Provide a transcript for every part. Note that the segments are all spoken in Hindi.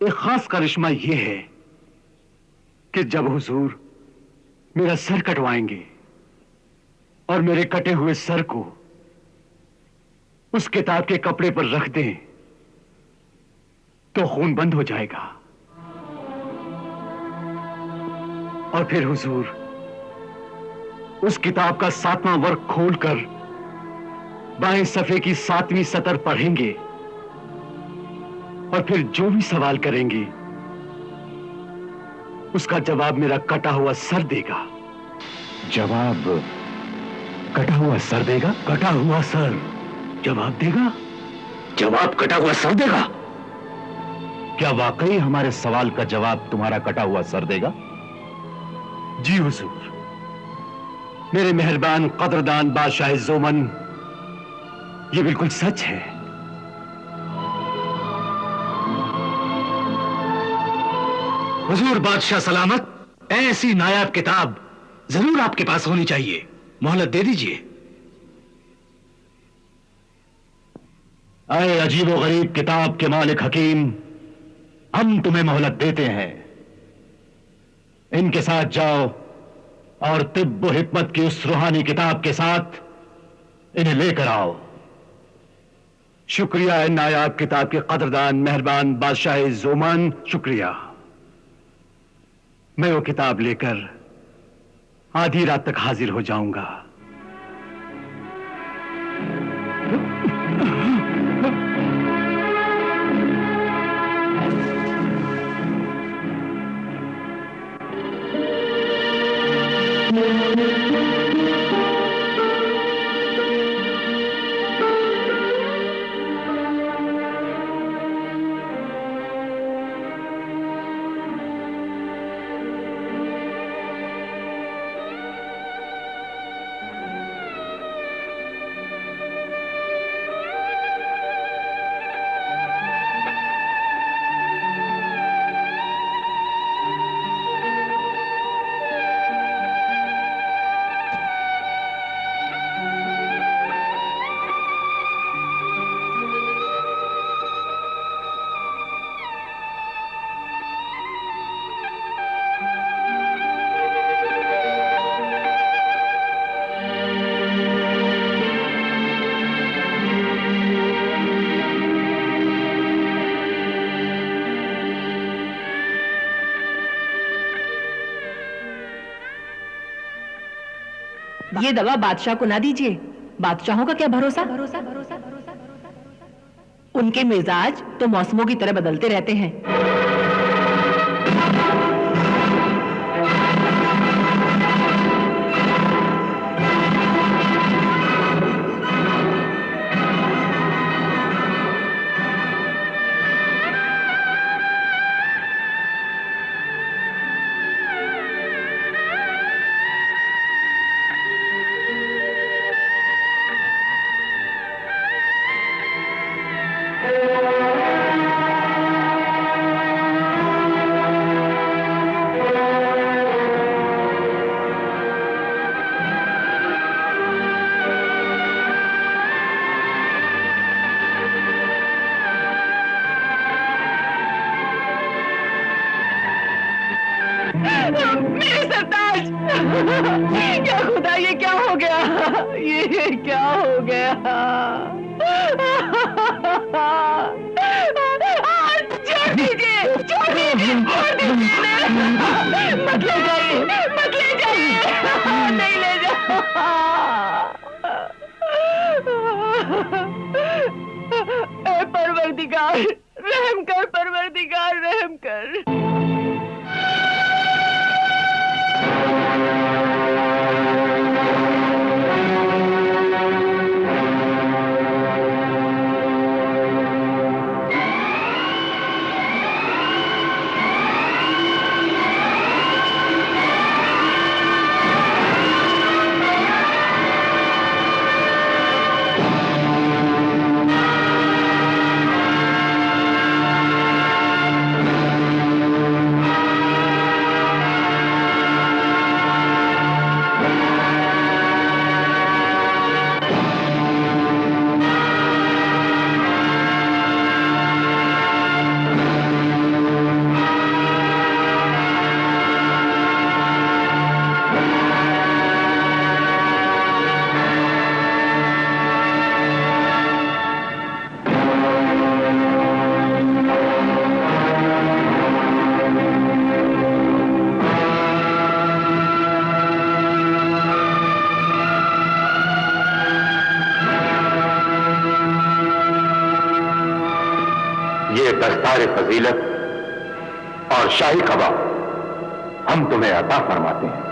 एक खास करिश्मा यह है कि जब हुजूर मेरा सर कटवाएंगे और मेरे कटे हुए सर को उस किताब के कपड़े पर रख दें तो खून बंद हो जाएगा। और फिर हुजूर उस किताब का 7वां वर्ग खोलकर बाएं सफ़े की 7वीं सतर पढ़ेंगे और फिर जो भी सवाल करेंगे उसका जवाब मेरा कटा हुआ सर देगा। जवाब कटा हुआ सर देगा? कटा हुआ सर जवाब देगा। जवाब कटा हुआ सर देगा? क्या वाकई हमारे सवाल का जवाब तुम्हारा कटा हुआ सर देगा? जी हुजूर, मेरे मेहरबान कदरदान बादशाह जोमन, ये बिल्कुल सच है। हुजूर बादशाह सलामत, ऐसी नायाब किताब जरूर आपके पास होनी चाहिए। मोहलत दे दीजिए। अरे अजीबो गरीब किताब के मालिक हकीम, हम तुम्हें मोहलत देते हैं। इनके साथ जाओ और तिब्ब हिकमत की उस रूहानी किताब के साथ इन्हें लेकर आओ। शुक्रिया है नायाब किताब के कदरदान मेहरबान बादशाह जोमान, शुक्रिया। मैं वो किताब लेकर आधी रात तक हाजिर हो जाऊंगा। ये दवा बादशाह को ना दीजिए। बादशाहों का क्या भरोसा। उनके मिजाज तो मौसमों की तरह बदलते रहते हैं। मेरे सरताज, क्या खुदा, ये क्या हो गया, ये क्या हो गया। छोड़ दीजिए, छोड़ दीजिए, छोड़ दीजिए, मत ले जाइए, मत ले जाइए, नहीं ले जाओ। ऐ परवरदिगार रहम कर, परवरदिगार रहम कर। दस्तार फजीलत और शाही कबाब हम तुम्हें अता फरमाते हैं।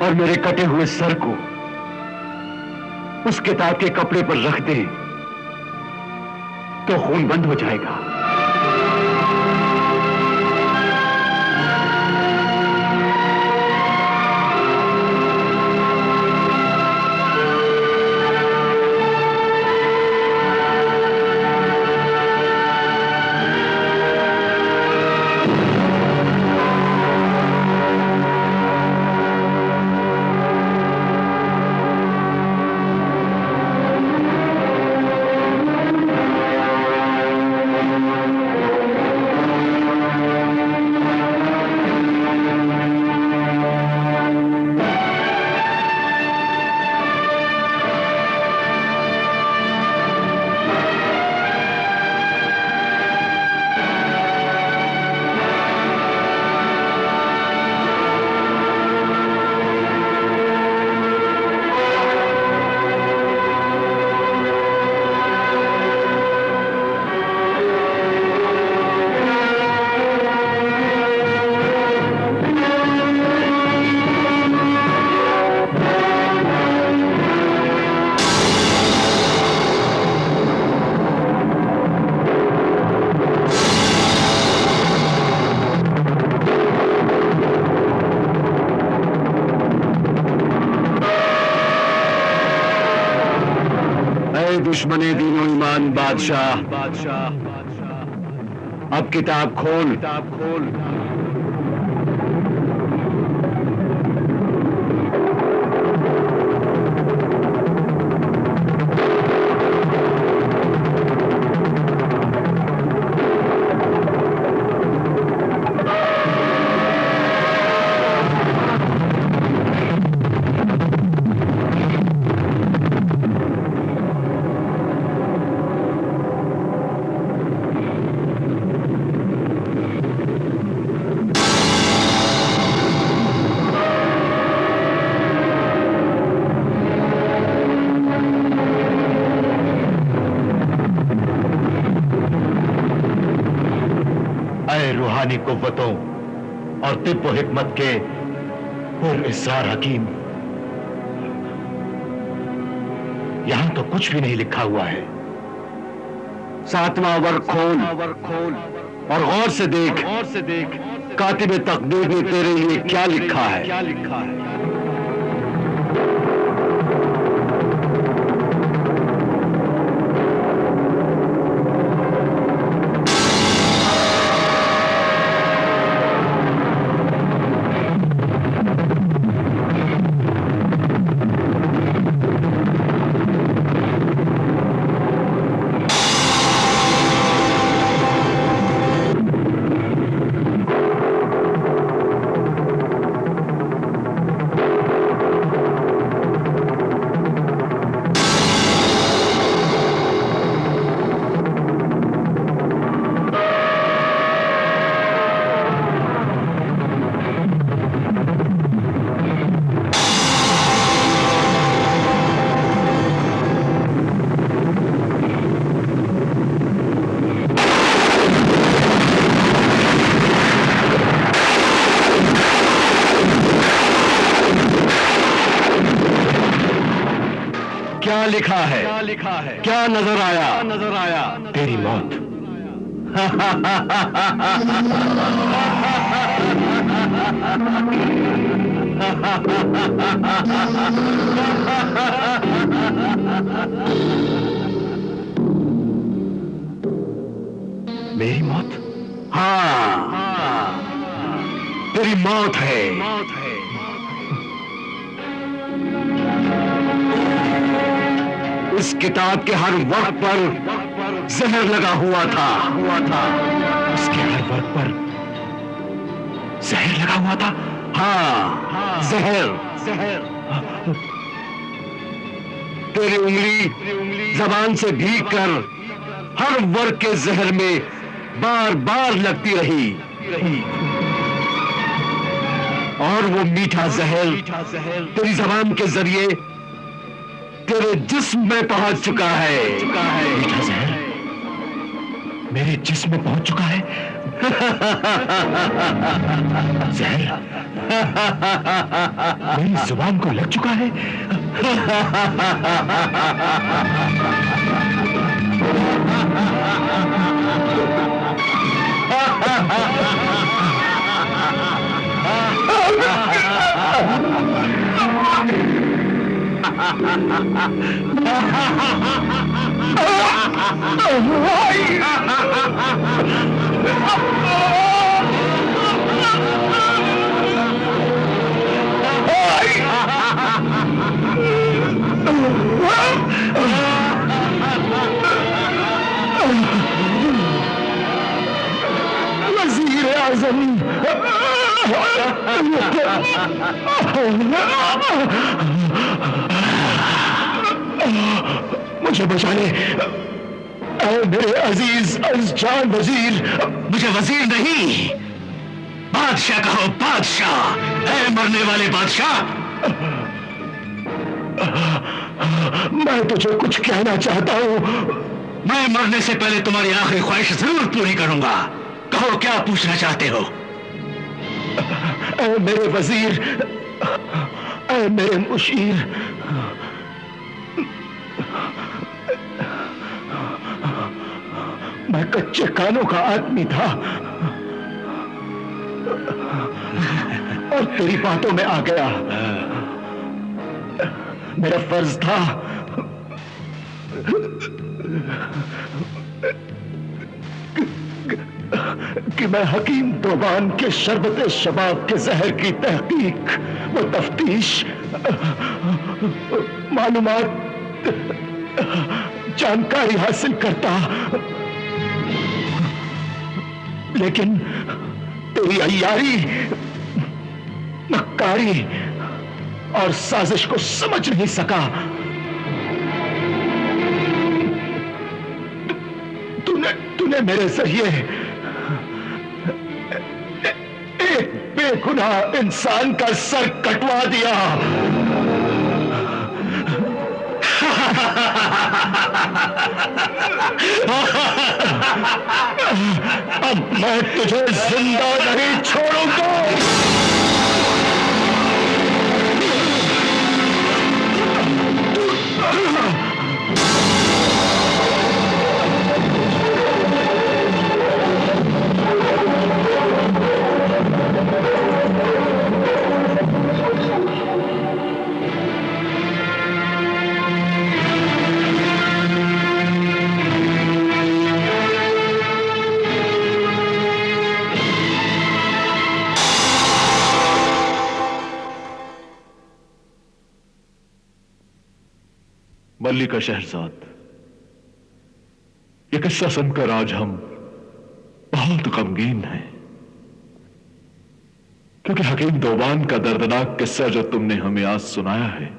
और मेरे कटे हुए सर को उस किताब के कपड़े पर रख दें तो खून बंद हो जाएगा। दुश्मने दीनो ईमान बादशाह, अब किताब खोल। रूहानी कुव्वतों और तिब्ब हिकमत के पुर-इज़्ज़ार हकीम, यहां तो कुछ भी नहीं लिखा हुआ है। सातवां वर्क खोल और गौर से देख कातिब तकदीर ने तेरे लिए क्या लिखा है। क्या लिखा है? क्या नजर आया? तेरी मौत। मेरी मौत? हाँ, तेरी मौत है। इस किताब के हर वर्क पर जहर लगा हुआ था। उसके हर वर्क पर जहर लगा हुआ था। हाँ, जहर। तेरी उंगली जबान से भीग कर हर वर्ग के जहर में बार बार लगती रही और वो मीठा जहर तेरी जबान के जरिए तेरे जिस्म में पहुंच चुका है। मीठा जहर मेरे जिस्म में पहुंच चुका है। जहर मेरी जुबान को लग चुका है। वज़ीर आज़म, मुझे बचा ले मेरे अजीज अज़जान वजीर। मुझे वजीर नहीं, बादशाह कहो, बादशाह। ऐ मरने वाले बादशाह, मैं तुझे कुछ कहना चाहता हूं। मैं मरने से पहले तुम्हारी आखिरी ख्वाहिश जरूर पूरी करूंगा। कहो, क्या पूछना चाहते हो? ऐ मेरे वजीर, ऐ मेरे मुशीर, मैं कच्चे कानों का आदमी था और तेरी बातों में आ गया। मेरा फर्ज था कि मैं हकीम दोबान के शरबत शबाब के जहर की तहकीक, वो तफ्तीश, मालूमात, जानकारी हासिल करता, लेकिन तेरी अय्यारी, मक्कारी और साजिश को समझ नहीं सका। तूने मेरे जरिए एक बेगुनाह इंसान का सर कटवा दिया। अब मैं तुझे जिंदा नहीं छोड़ूंगा। मल्लिका शहरजाद, ये किस्सा सुनकर आज हम बहुत गमगीन हैं, क्योंकि हकीम दोबान का दर्दनाक किस्सा जो तुमने हमें आज सुनाया है,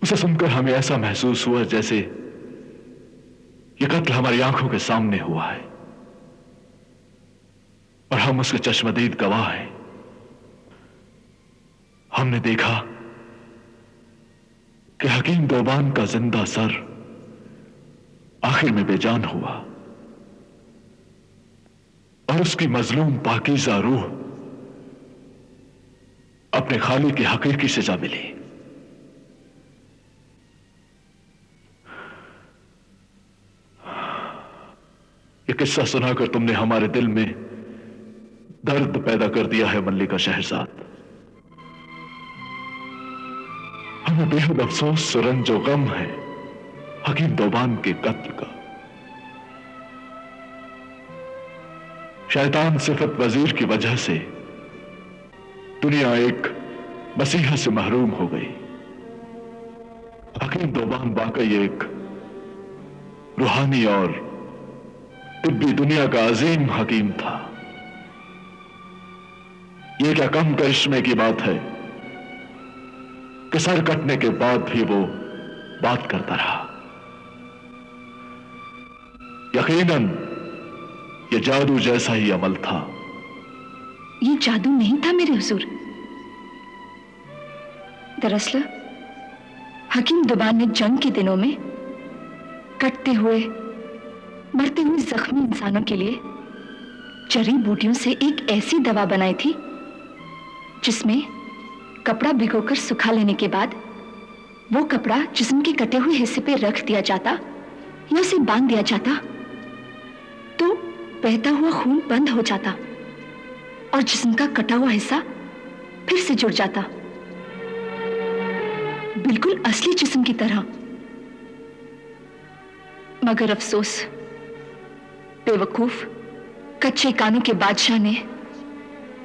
उसे सुनकर हमें ऐसा महसूस हुआ जैसे ये कत्ल हमारी आंखों के सामने हुआ है और हम उसके चश्मदीद गवाह हैं। हमने देखा कि हकीम दोबान का जिंदा सर आखिर में बेजान हुआ और उसकी मजलूम पाकीज़ा रूह अपने खाली की हकीकी सजा मिली। ये किस्सा सुनाकर तुमने हमारे दिल में दर्द पैदा कर दिया है मल्लिका शहरजाद। हमें बेहद अफसोस, रंज और गम है हकीम दोबान के कत्ल का। शैतान सिफत वजीर की वजह से दुनिया एक मसीहा से महरूम हो गई। हकीम दोबान वाकई एक रूहानी और तिब्बी दुनिया का अजीम हकीम था। यह क्या कम करिश्मे की बात है कि सर कटने के बाद भी वो बात करता रहा। यकीनन यह जादू जैसा ही अमल था। ये जादू नहीं था मेरे हुजूर। दरअसल हकीम दुबान ने जंग के दिनों में कटते हुए मरते हुए जख्मी इंसानों के लिए जड़ी बूटियों से एक ऐसी दवा बनाई थी जिसमें कपड़ा भिगोकर सुखा लेने के बाद वो कपड़ा जिस्म के कटे हुए हिस्से पे रख दिया जाता या उसे बांध दिया जाता तो बहता हुआ खून बंद हो जाता और जिस्म का कटा हुआ हिस्सा फिर से जुड़ जाता, बिल्कुल असली जिस्म की तरह। मगर अफसोस, बेवकूफ कच्चे कानों के बादशाह ने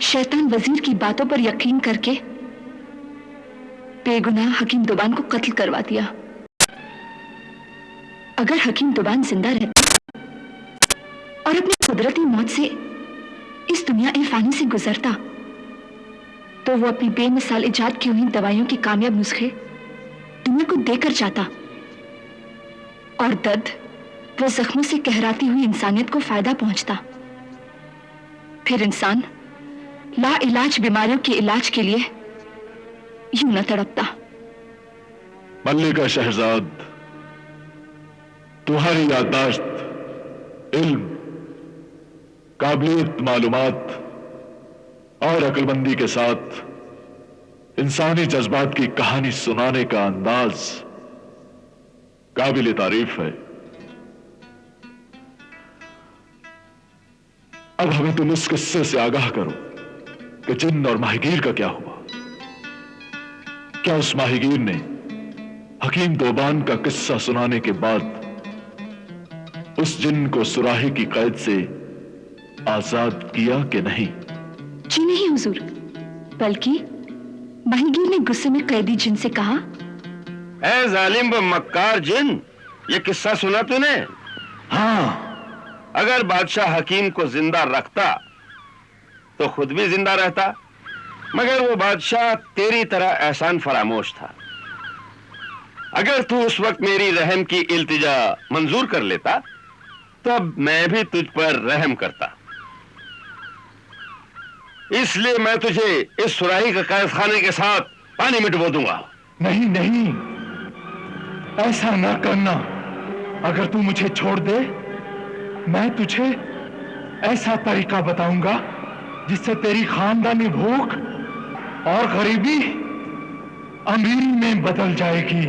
शैतान वजीर की बातों पर यकीन करके बेगुनाह हकीम दुबान को कत्ल करवा दिया। अगर हकीम दुबान जिंदा रहता और अपनी कुदरती मौत से इस दुनिया ए फानी से गुजरता तो वो अपनी बेमिसाल इजाद की हुई दवाइयों के कामयाब नुस्खे दुनिया को देकर जाता और दर्द वो जख्मों से कहराती हुई इंसानियत को फायदा पहुंचता। फिर इंसान ला इलाज बीमारियों के इलाज के लिए यूं न तड़पता। मल्लिका शहजाद, तुम्हारी याददाश्त, इल्म, काबिलियत, मालूमात और अक्लमंदी के साथ इंसानी जज्बात की कहानी सुनाने का अंदाज काबिल तारीफ है। अब हमें तुम इस किस्से से आगाह करो कि जिन्न और माहीगीर का क्या हुआ। क्या उस माहीगीर ने हकीम दोबान का किस्सा सुनाने के बाद उस जिन्न को सुराही की कैद से आजाद किया कि नहीं? जी नहीं हुजूर, बल्कि माहीगीर ने गुस्से में कैदी जिन से कहा, ऐ जालिम व मक्कार जिन, ये किस्सा सुना तूने? हाँ। अगर बादशाह हकीम को जिंदा रखता तो खुद भी जिंदा रहता, मगर वो बादशाह तेरी तरह एहसान फरामोश था। अगर तू उस वक्त मेरी रहम की इल्तिजा मंजूर कर लेता तो अब मैं भी तुझ पर रहम करता। इसलिए मैं तुझे इस सुराही के कैद खाने के साथ पानी में डुबो दूंगा। नहीं नहीं, ऐसा ना करना। अगर तू मुझे छोड़ दे, मैं तुझे ऐसा तरीका बताऊंगा जिससे तेरी खानदानी भूख और गरीबी अमीरी में बदल जाएगी।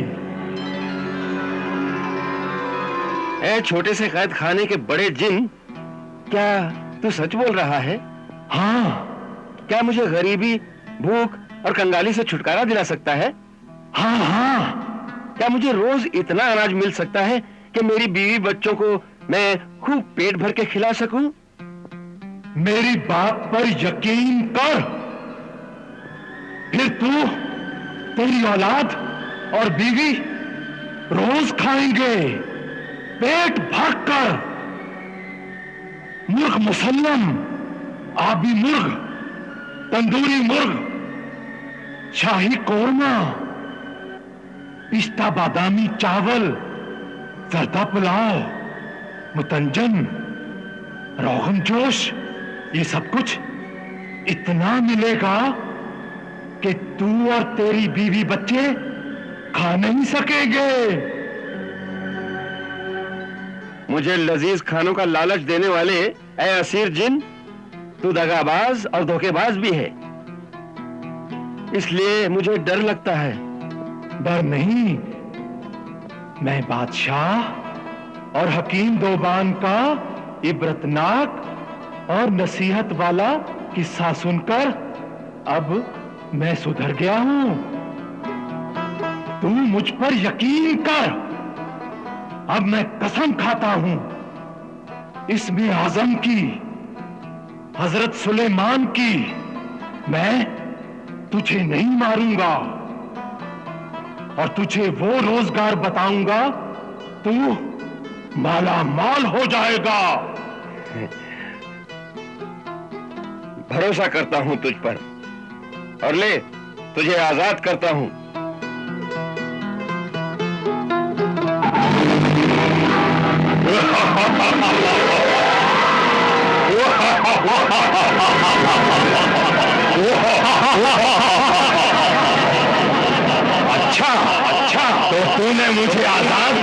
ऐ छोटे से कैद खाने के बड़े जिन, क्या तू सच बोल रहा है? हाँ। क्या मुझे गरीबी, भूख और कंगाली से छुटकारा दिला सकता है? हाँ हाँ। क्या मुझे रोज इतना अनाज मिल सकता है कि मेरी बीवी बच्चों को मैं खूब पेट भर के खिला सकूं? मेरी बात पर यकीन कर, फिर तू, तेरी औलाद और बीवी रोज खाएंगे पेट भर कर। मुर्ग मुसल्लम, आबी मुर्ग, तंदूरी मुर्ग, शाही कोरमा, पिस्ता बादामी चावल, जर्दा पुलाव, मुतंजन, रोगन जोश, ये सब कुछ इतना मिलेगा कि तू और तेरी बीवी बच्चे खा नहीं सकेंगे। मुझे लजीज खानों का लालच देने वाले ऐ असीर जिन, तू दगाबाज और धोखेबाज भी है, इसलिए मुझे डर लगता है। डर नहीं, मैं बादशाह और हकीम दोबान का इबरतनाक और नसीहत वाला किस्सा सुनकर अब मैं सुधर गया हूं। तू मुझ पर यकीन कर। अब मैं कसम खाता हूं इसमें आजम की, हजरत सुलेमान की, मैं तुझे नहीं मारूंगा और तुझे वो रोजगार बताऊंगा, तू माला माल हो जाएगा। भरोसा करता हूं तुझ पर, और ले तुझे आजाद करता हूं। अच्छा अच्छा, तो तूने मुझे आजाद